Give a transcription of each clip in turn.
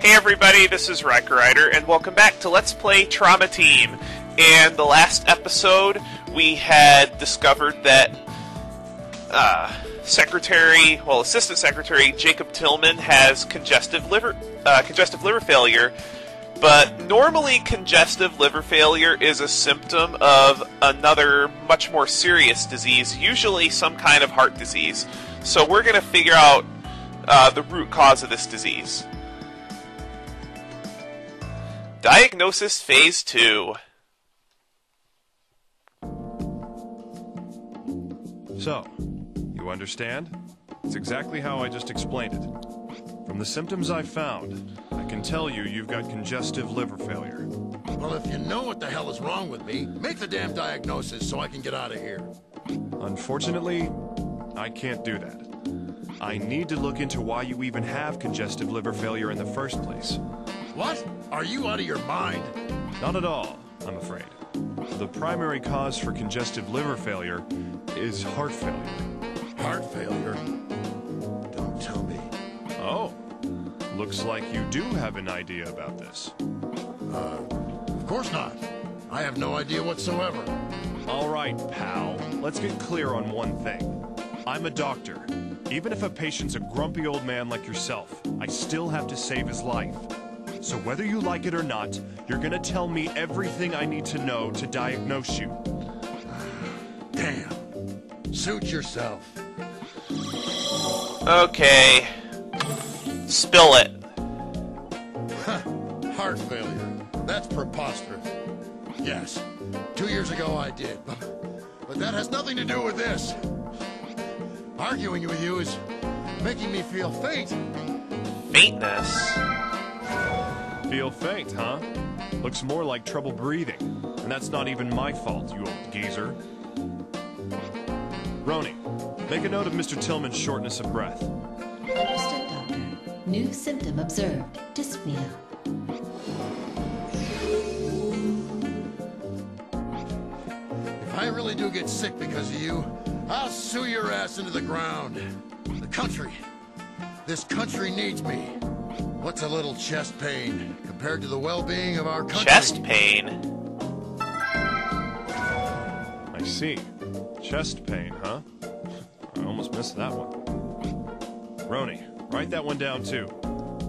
Hey everybody, this is Riker Rider, and welcome back to Let's Play Trauma Team. In the last episode, we had discovered that Assistant Secretary Jacob Tillman has congestive liver failure. But normally, congestive liver failure is a symptom of another, much more serious disease, usually some kind of heart disease. So we're going to figure out the root cause of this disease. Diagnosis Phase 2. So, you understand? It's exactly how I just explained it. From the symptoms I found, I can tell you you've got congestive liver failure. Well, if you know what the hell is wrong with me, make the damn diagnosis so I can get out of here. Unfortunately, I can't do that. I need to look into why you even have congestive liver failure in the first place. What? Are you out of your mind? Not at all, I'm afraid. The primary cause for congestive liver failure is heart failure. Heart failure? Don't tell me. Oh, looks like you do have an idea about this. Of course not. I have no idea whatsoever. All right, pal. Let's get clear on one thing. I'm a doctor. Even if a patient's a grumpy old man like yourself, I still have to save his life. So whether you like it or not, you're gonna tell me everything I need to know to diagnose you. Damn. Suit yourself. Okay. Spill it. Heart failure. That's preposterous. Yes. 2 years ago I did. But that has nothing to do with this. Arguing with you is making me feel faint. Faintness? Feel faint, huh? Looks more like trouble breathing. And that's not even my fault, you old geezer. Roni, make a note of Mr. Tillman's shortness of breath. Understood, Doctor. New symptom observed. Dyspnea. If I really do get sick because of you, I'll sue your ass into the ground. The country. This country needs me. What's a little chest pain compared to the well-being of our country? Chest pain? I see. Chest pain, huh? I almost missed that one. Roni, write that one down too.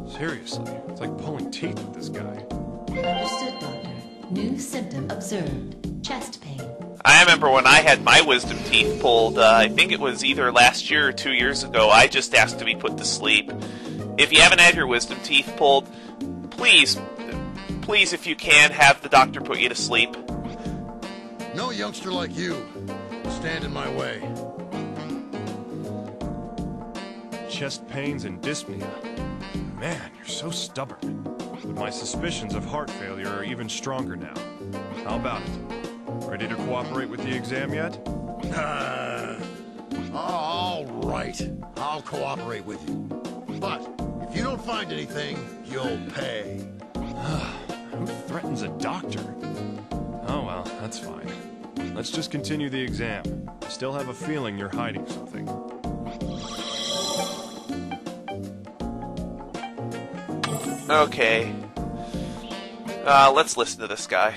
Seriously, it's like pulling teeth with this guy. Understood, Doctor. New symptom observed. Chest pain. I remember when I had my wisdom teeth pulled, I think it was either last year or 2 years ago, I just asked to be put to sleep. If you haven't had your wisdom teeth pulled, please, if you can, have the doctor put you to sleep. No youngster like you will stand in my way. Chest pains and dyspnea. Man, you're so stubborn. But my suspicions of heart failure are even stronger now. How about it? Ready to cooperate with the exam yet? All right. I'll cooperate with you. But if you don't find anything, you'll pay. Who threatens a doctor? Oh well, that's fine. Let's just continue the exam. I still have a feeling you're hiding something. Okay. Let's listen to this guy.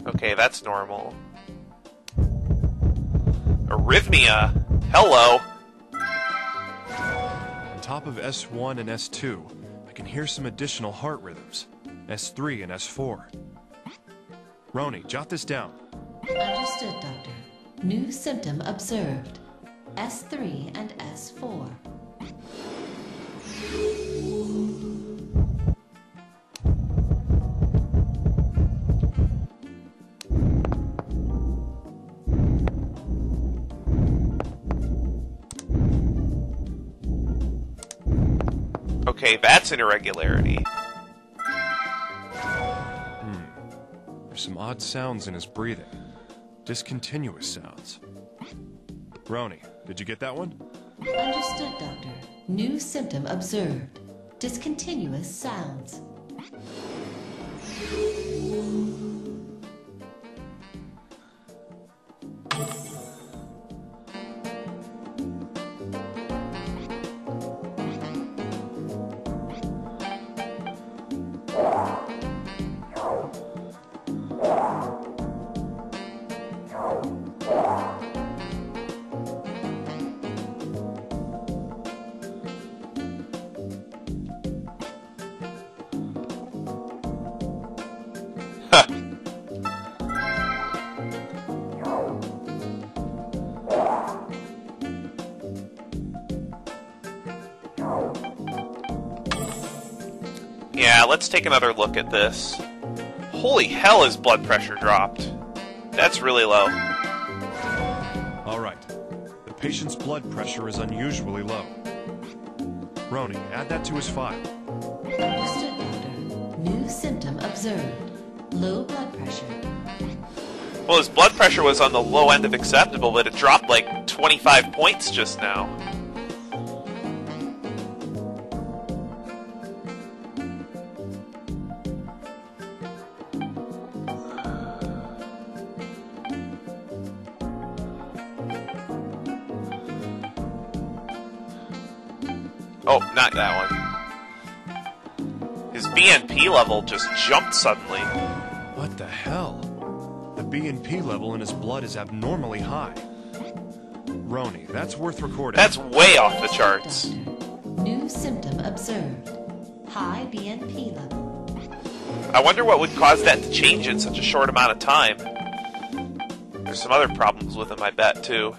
Okay, that's normal. Arrhythmia? Hello? On top of S1 and S2, I can hear some additional heart rhythms. S3 and S4. Roni, jot this down. Understood, Doctor. New symptom observed. S3 and S4. Okay, that's an irregularity. There's some odd sounds in his breathing. Discontinuous sounds. Roni, did you get that one? Understood, Doctor. New symptom observed. Discontinuous sounds. Yeah, let's take another look at this. Holy hell, his blood pressure dropped. That's really low. Alright. The patient's blood pressure is unusually low. Roni, add that to his file. Understood, Doctor. New symptom observed. Low blood pressure. Well, his blood pressure was on the low end of acceptable, but it dropped like 25 points just now. Oh, not that one. His BNP level just jumped suddenly. What the hell? The BNP level in his blood is abnormally high. Roni, that's worth recording. That's way off the charts. Doctor. New symptom observed. High BNP level. I wonder what would cause that to change in such a short amount of time. There's some other problems with him, I bet, too.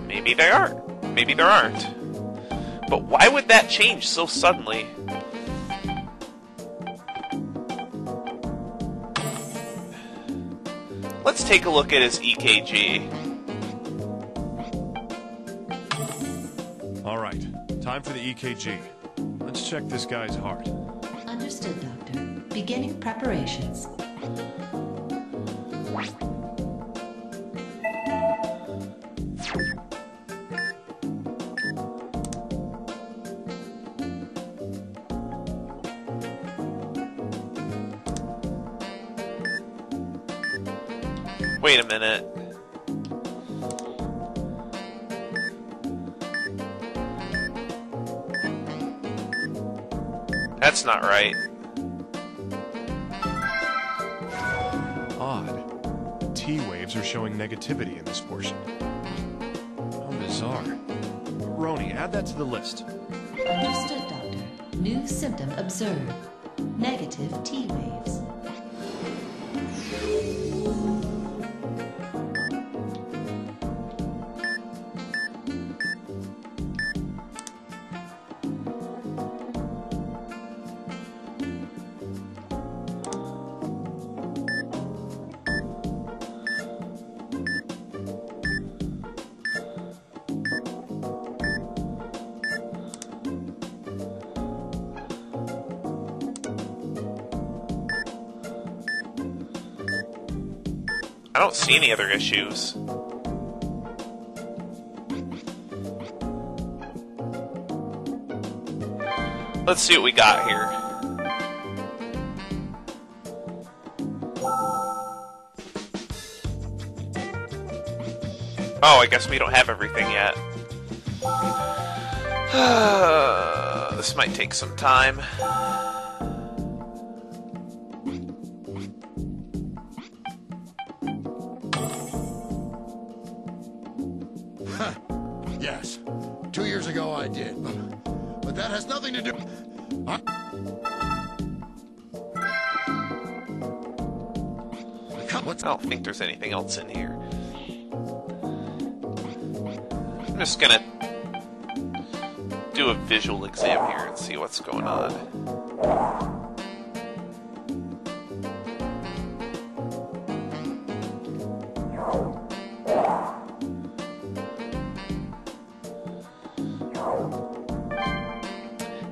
Maybe they are. Maybe there aren't. But why would that change so suddenly? Let's take a look at his EKG. Alright, time for the EKG. Let's check this guy's heart. Understood, Doctor. Beginning preparations. Wait a minute. That's not right. Odd. The T waves are showing negativity in this portion. How bizarre. Roni, add that to the list. Understood, Doctor. New symptom observed. Negative T waves. I don't see any other issues. Let's see what we got here. Oh, I guess we don't have everything yet. This might take some time. Yes. 2 years ago I did. But that has nothing to do... I don't think there's anything else in here. I'm just gonna do a visual exam here and see what's going on.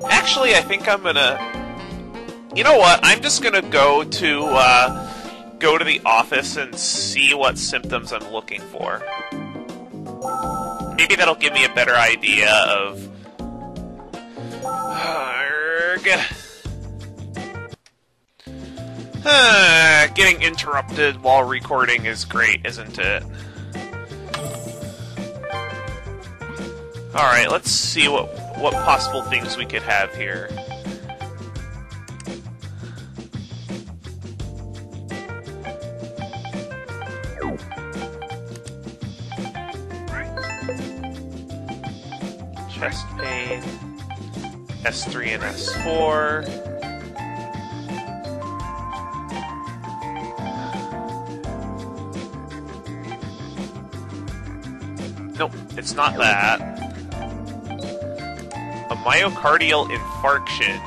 Actually, I think I'm gonna... You know what? I'm just gonna go to the office and see what symptoms I'm looking for. Maybe that'll give me a better idea of... getting interrupted while recording is great, isn't it? Alright, let's see what possible things we could have here. Chest pain, S3 and S4. Nope, it's not that. A myocardial infarction.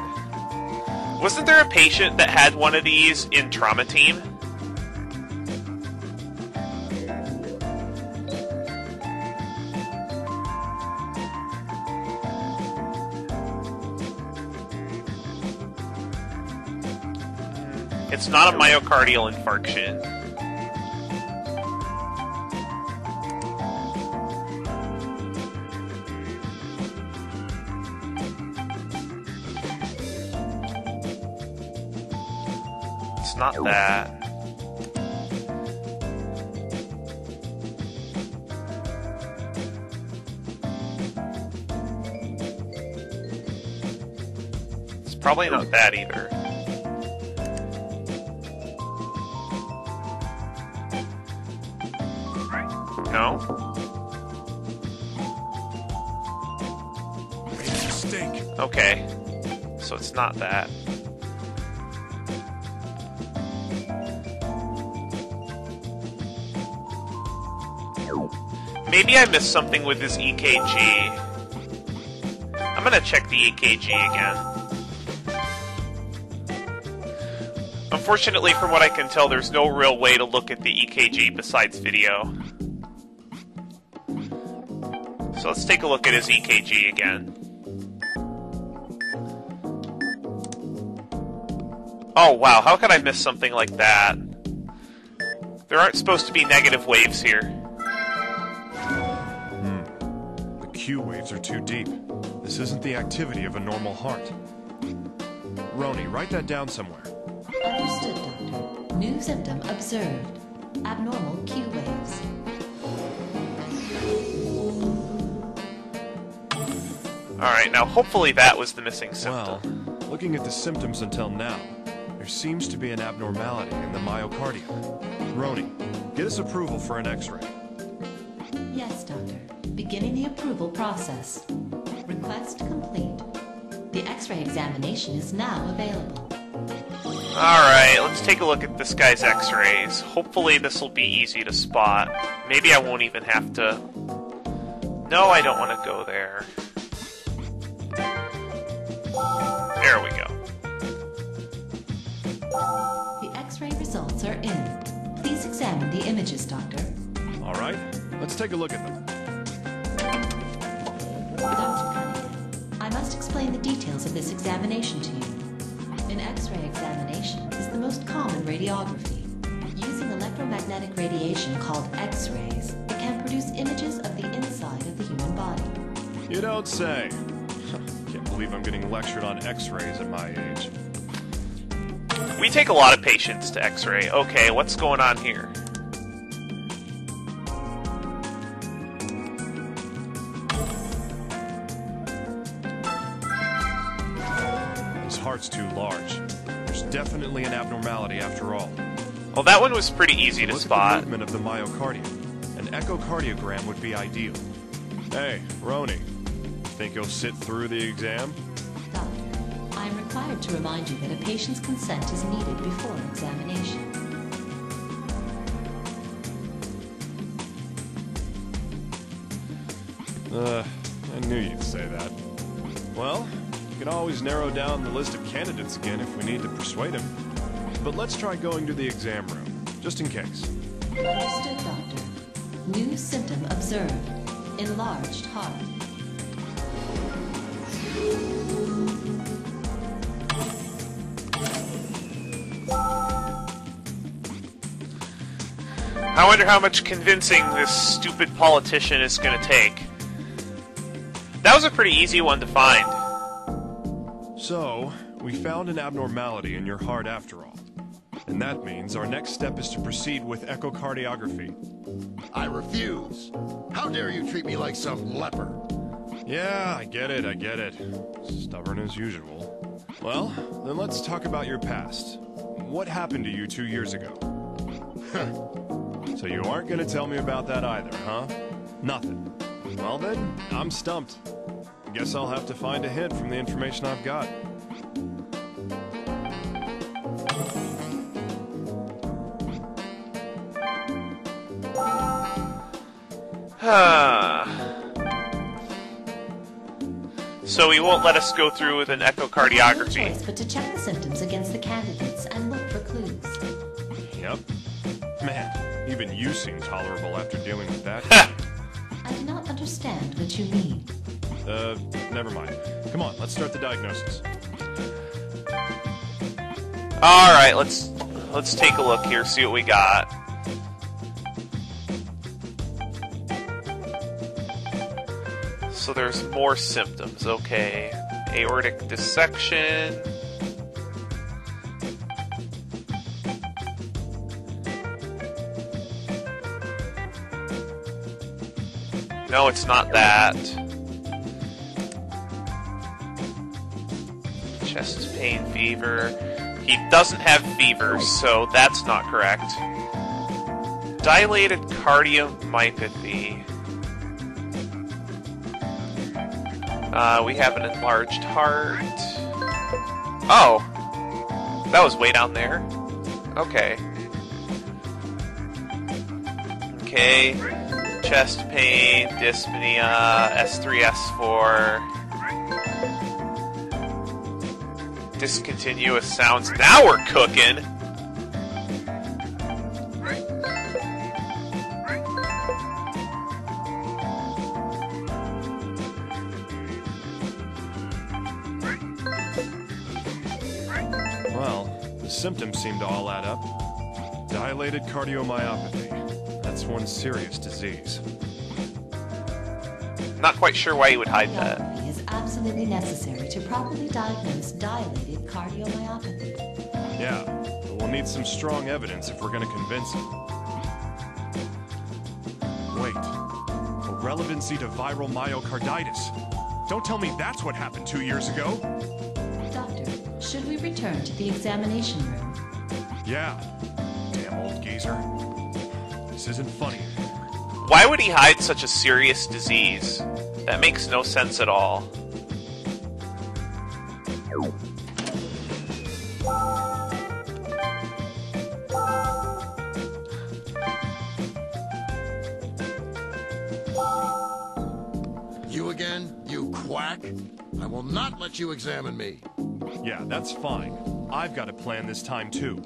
Wasn't there a patient that had one of these in Trauma Team? It's not a myocardial infarction. It's not that. It's probably not that either. No? Made a mistake. Okay. So it's not that. Maybe I missed something with his EKG. I'm gonna check the EKG again. Unfortunately, from what I can tell, there's no real way to look at the EKG besides video. So let's take a look at his EKG again. Oh wow, how could I miss something like that? There aren't supposed to be negative waves here. The Q waves are too deep. This isn't the activity of a normal heart. Roni, write that down somewhere. Understood, Doctor. New symptom observed. Abnormal Q waves. Alright, now hopefully that was the missing Well, symptom. looking at the symptoms until now, there seems to be an abnormality in the myocardium. Roni, get us approval for an X-ray. Yes, Doctor. Beginning the approval process. Request complete. The X-ray examination is now available. Alright, let's take a look at this guy's X-rays. Hopefully this will be easy to spot. Maybe I won't even have to... No, I don't want to go there. There we go. The X-ray results are in. Please examine the images, Doctor. All right, let's take a look at them. Dr. Cunningham, I must explain the details of this examination to you. An X-ray examination is the most common radiography. Using electromagnetic radiation called X-rays, it can produce images of the inside of the human body. You don't say. Can't believe I'm getting lectured on X-rays at my age. We take a lot of patients to X-ray. Okay, what's going on here? His heart's too large. There's definitely an abnormality after all. Well, that one was pretty easy to Look at the spot. movement of the myocardium. An echocardiogram would be ideal. Hey, Roni, think you'll sit through the exam? Doctor, I am required to remind you that a patient's consent is needed before examination. I knew you'd say that. Well, you can always narrow down the list of candidates again if we need to persuade him. But let's try going to the exam room, just in case. Understood, Doctor. New symptom observed. Enlarged heart. I wonder how much convincing this stupid politician is going to take. That was a pretty easy one to find. So, we found an abnormality in your heart after all. And that means our next step is to proceed with echocardiography. I refuse. How dare you treat me like some leper? Yeah, I get it. Stubborn as usual. Well, then let's talk about your past. What happened to you 2 years ago? So you aren't gonna tell me about that either, huh? Nothing. Well then, I'm stumped. Guess I'll have to find a hint from the information I've got. So he won't let us go through with an No echocardiography. choice but to check the symptoms against the candidates and look for clues. Yep. Man, even you seem tolerable after dealing with that. I do not understand what you mean. Never mind. Come on, let's start the diagnosis. Alright, let's take a look here, see what we got. So there's more symptoms, okay. Aortic dissection. No, it's not that. Chest pain, fever. He doesn't have fever, so that's not correct. Dilated cardiomyopathy. We have an enlarged heart. Oh! That was way down there. Okay. Okay. Chest pain, dyspnea, S3, S4. Discontinuous sounds. Now we're cooking! Well, the symptoms seem to all add up. Dilated cardiomyopathy. That's one serious disease. Not quite sure why you would hide that. Cardiography is absolutely necessary to properly diagnose dilated cardiomyopathy. Yeah, but we'll need some strong evidence if we're going to convince him. Wait, a relevancy to viral myocarditis. Don't tell me that's what happened 2 years ago. Doctor, should we return to the examination room? Yeah, damn old geezer. This isn't funny. Why would he hide such a serious disease? That makes no sense at all. You again, you quack? I will not let you examine me. Yeah, that's fine. I've got a plan this time too.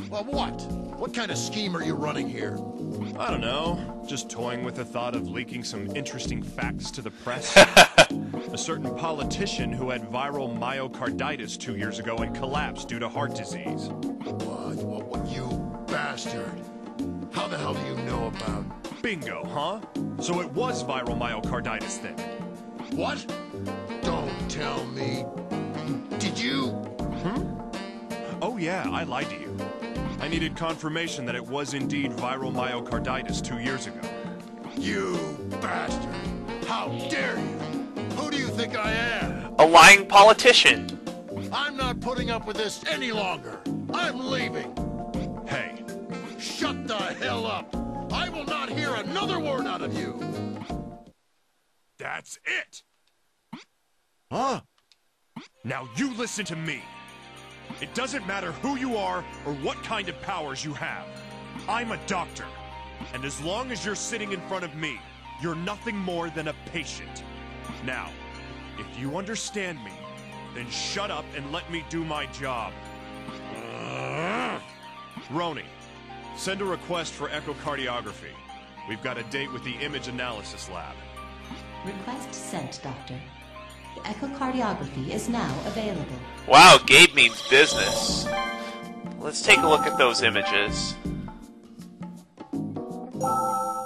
Well, what? What kind of scheme are you running here? I don't know, just toying with the thought of leaking some interesting facts to the press. A certain politician who had viral myocarditis 2 years ago and collapsed due to heart disease. What, you bastard? How the hell do you know about... Bingo, huh? So it was viral myocarditis then. What? Don't tell me. Did you? Oh yeah, I lied to you. I needed confirmation that it was indeed viral myocarditis 2 years ago. You bastard! How dare you? Who do you think I am? A lying politician! I'm not putting up with this any longer. I'm leaving. Hey, Shut the hell up. I will not hear another word out of you. that's it! Huh? Now you listen to me. It doesn't matter who you are or what kind of powers you have. I'm a doctor. And as long as you're sitting in front of me, you're nothing more than a patient. Now, if you understand me, then shut up and let me do my job. Roni, send a request for echocardiography. We've got a date with the image analysis lab. Request sent, Doctor. The echocardiography is now available. Wow, Gabe means business. Let's take a look at those images.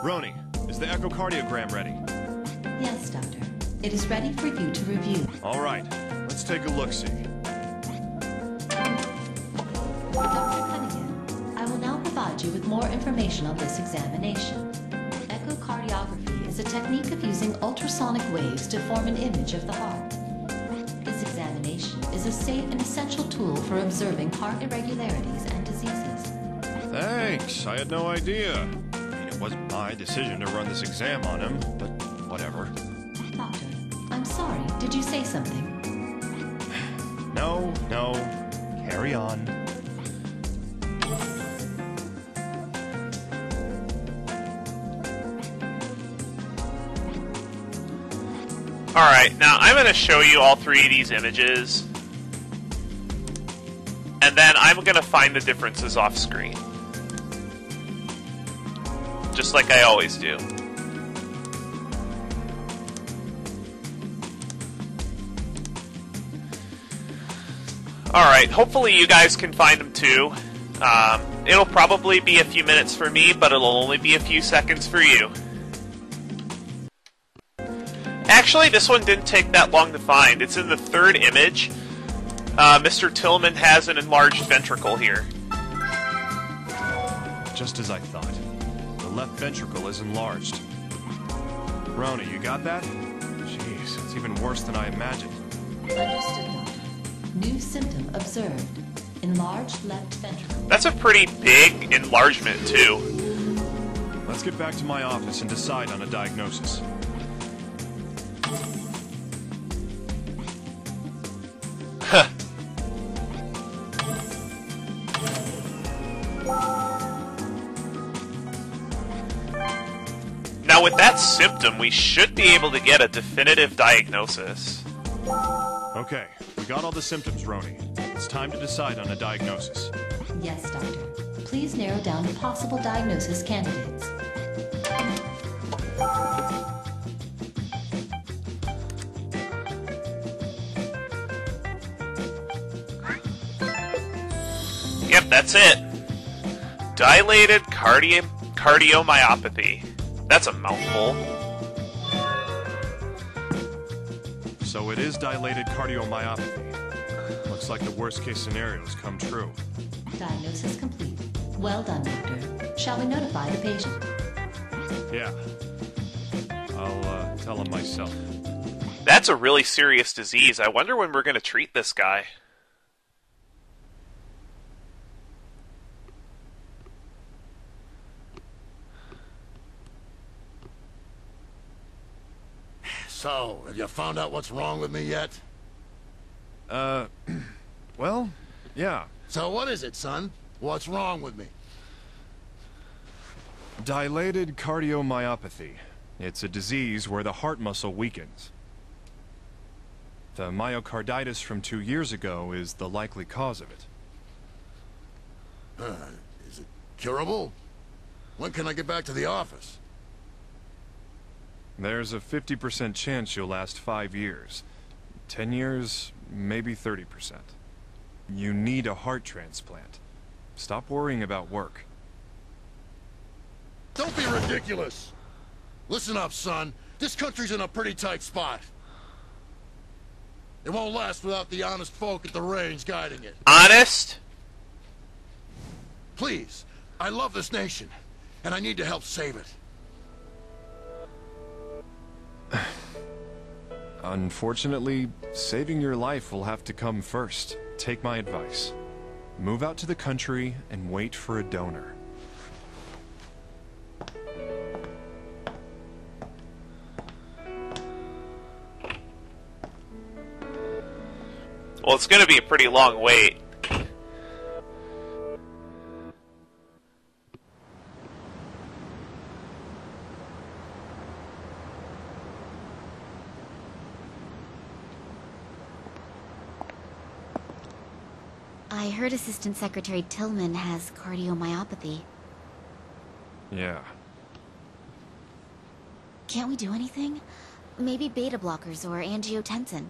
Roni, is the echocardiogram ready? Yes, Doctor. It is ready for you to review. All right, let's take a look-see. Dr. Cunningham, you with more information on this examination. Echocardiography is a technique of using ultrasonic waves to form an image of the heart. This examination is a safe and essential tool for observing heart irregularities and diseases. Thanks, I had no idea. I mean, it wasn't my decision to run this exam on him, but whatever. Doctor, I'm sorry, did you say something? No, carry on. Alright, now I'm going to show you all three of these images, and then I'm going to find the differences off screen. Just like I always do. Alright, hopefully you guys can find them too. It'll probably be a few minutes for me, but it'll only be a few seconds for you. Actually, this one didn't take that long to find. It's in the third image. Mr. Tillman has an enlarged ventricle here. Just as I thought. The left ventricle is enlarged. Roni, you got that? Jeez, it's even worse than I imagined. Understood, Doctor. New symptom observed. Enlarged left ventricle. That's a pretty big enlargement, too. Let's get back to my office and decide on a diagnosis. Now, with that symptom, we should be able to get a definitive diagnosis. Okay, we got all the symptoms, Roni. It's time to decide on a diagnosis. Yes, Doctor. Please narrow down possible diagnosis candidates. Yep, that's it. Dilated cardiomyopathy. That's a mouthful. So it is dilated cardiomyopathy. Looks like the worst-case scenarios come true. Diagnosis complete. Well done, Doctor. Shall we notify the patient? Yeah. I'll tell him myself. That's a really serious disease. I wonder when we're going to treat this guy. So, have you found out what's wrong with me yet? Well, yeah. So what is it, son? What's wrong with me? Dilated cardiomyopathy. It's a disease where the heart muscle weakens. The myocarditis from 2 years ago is the likely cause of it. Is it curable? When can I get back to the office? There's a 50% chance you'll last 5 years. 10 years, maybe 30%. You need a heart transplant. Stop worrying about work. Don't be ridiculous! Listen up, son. This country's in a pretty tight spot. It won't last without the honest folk at the range guiding it. Honest? Please, I love this nation, and I need to help save it. Unfortunately, saving your life will have to come first. Take my advice. Move out to the country and wait for a donor. Well, it's going to be a pretty long wait. I heard Assistant Secretary Tillman has cardiomyopathy. Yeah. Can't we do anything? Maybe beta blockers or angiotensin.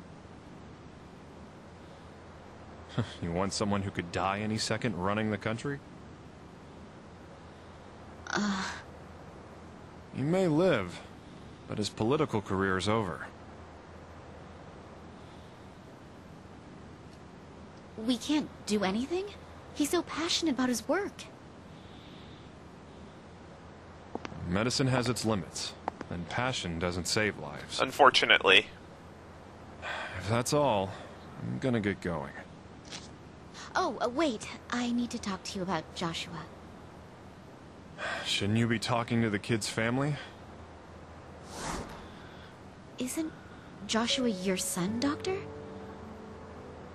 You want someone who could die any second running the country? He may live, but his political career is over. We can't do anything? He's so passionate about his work. medicine has its limits, and passion doesn't save lives. Unfortunately. If that's all, I'm gonna get going. Oh, wait. I need to talk to you about Joshua. Shouldn't you be talking to the kid's family? Isn't Joshua your son, Doctor?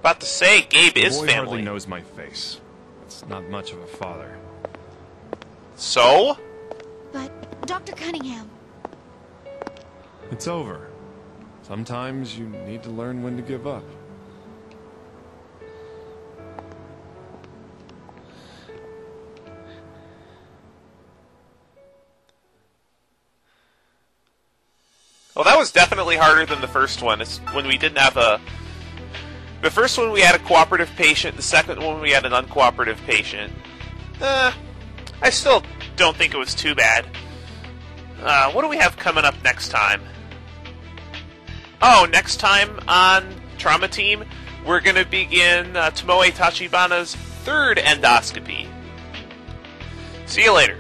About to say, Gabe The is boy family. hardly knows my face. It's not much of a father. So? But, Dr. Cunningham... It's over. Sometimes you need to learn when to give up. Well, that was definitely harder than the first one. It's when we didn't have a... The first one we had a cooperative patient, the second one we had an uncooperative patient. I still don't think it was too bad. What do we have coming up next time? Oh, next time on Trauma Team, we're going to begin Tomoe Tachibana's third endoscopy. See you later.